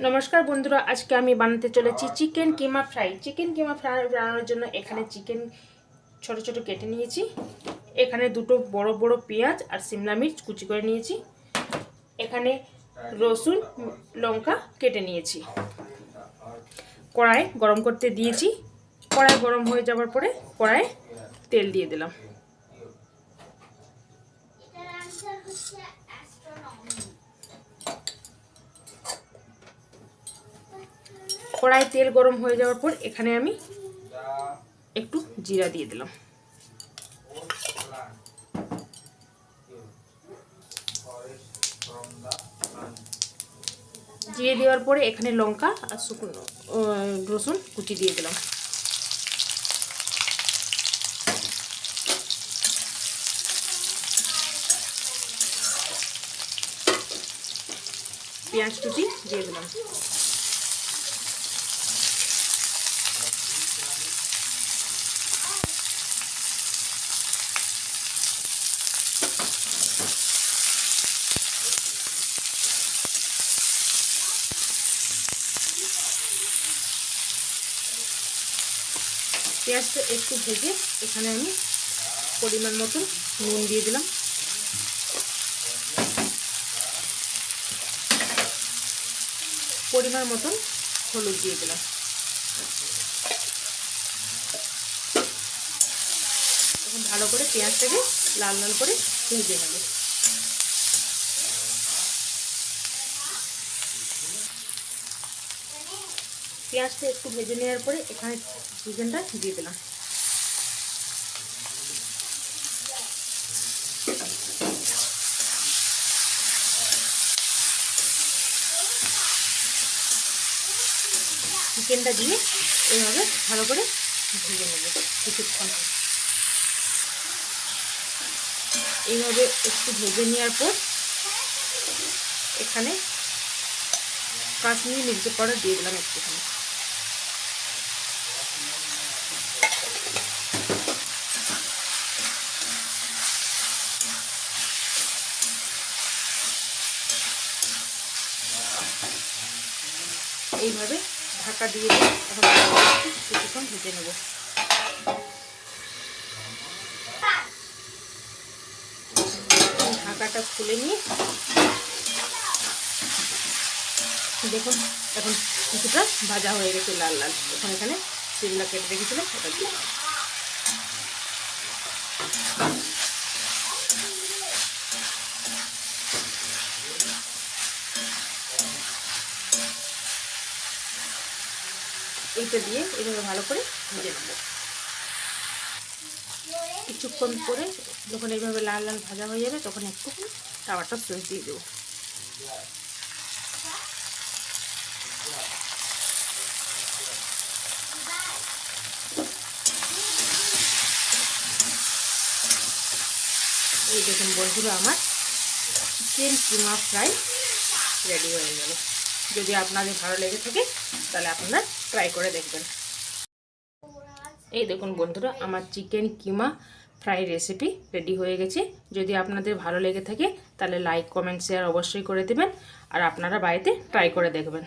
नमस्कार बंधुरा आज के आमी बनाते चलेছি चिकेन कीमा फ्राई। चिकेन कीमा फ्राई বানানোর জন্য এখানে চিকেন ছোট ছোট কেটে নিয়েছি। এখানে দুটো বড় বড় পেঁয়াজ আর শিমলা মির্চ কুচি করে নিয়েছি। এখানে রসুন লঙ্কা কেটে নিয়েছি। কড়াই গরম করতে দিয়েছি। কড়াই গরম হয়ে যাওয়ার পরে কড়াই তেল দিয়ে দিলাম। কড়াই তেল গরম হয়ে যাওয়ার পর এখানে আমি একটু জিরা দিয়ে দিলাম। জিরে দেওয়ার পরে এখানে লঙ্কা আর শুকনো রসুন কুচি দিয়ে দিলাম। পেঁয়াজ কুচি দিয়ে দিলাম। পেঁয়াজটা একটু ভেজে এখানে আমি পরিমাণ মতন নুন দিয়ে দিলাম। পরিমাণ মতন হলুদ দিয়ে দিলাম। এখন ভালো করে পেঁয়াজটাকে লাল লাল করে ভেজে নেব। পেঁয়াজটা একটু ভেজে নেওয়ার পরে এখানে চিকেনটা দিয়ে দিলাম। চিকেনটা দিয়ে এইভাবে ভালো করে ভেজে নেব কিছুক্ষণ। এইভাবে একটু ভেজে নেওয়ার পর এখানে কাশ্মীরি মির্চি পাউডার দিয়ে দিলাম একটুখানি। এইভাবে ঢাকা দিয়ে এখন কিছুক্ষণ ভেজে নেব। ঢাকাটা খুলে নিয়ে দেখুন এখন কিছুটা ভাজা হয়ে গেছে লাল লাল। এখন এখানে শিমলা কেটে রেখেছিলাম সেটা দিয়ে এইটা দিয়ে এইভাবে ভালো করে ভেজে নেব। কিছুক্ষণ পরে যখন এইভাবে লাল লাল ভাজা হয়ে যাবে তখন একটু টমেটো সস দিয়ে দেবো। এই দেখুন বন্ধুরা আমার চিকেন কিমা ফ্রাই রেডি হয়ে যাবে। যদি আপনাদের ভালো লেগে থাকে তাহলে আপনারা ট্রাই করে দেখবেন। এই দেখুন বন্ধুরা আমার চিকেন কিমা ফ্রাই রেসিপি রেডি হয়ে গেছে। যদি আপনাদের ভালো লেগে থাকে তাহলে লাইক কমেন্ট শেয়ার অবশ্যই করে দেবেন আর আপনারা বাড়িতে ট্রাই করে দেখবেন।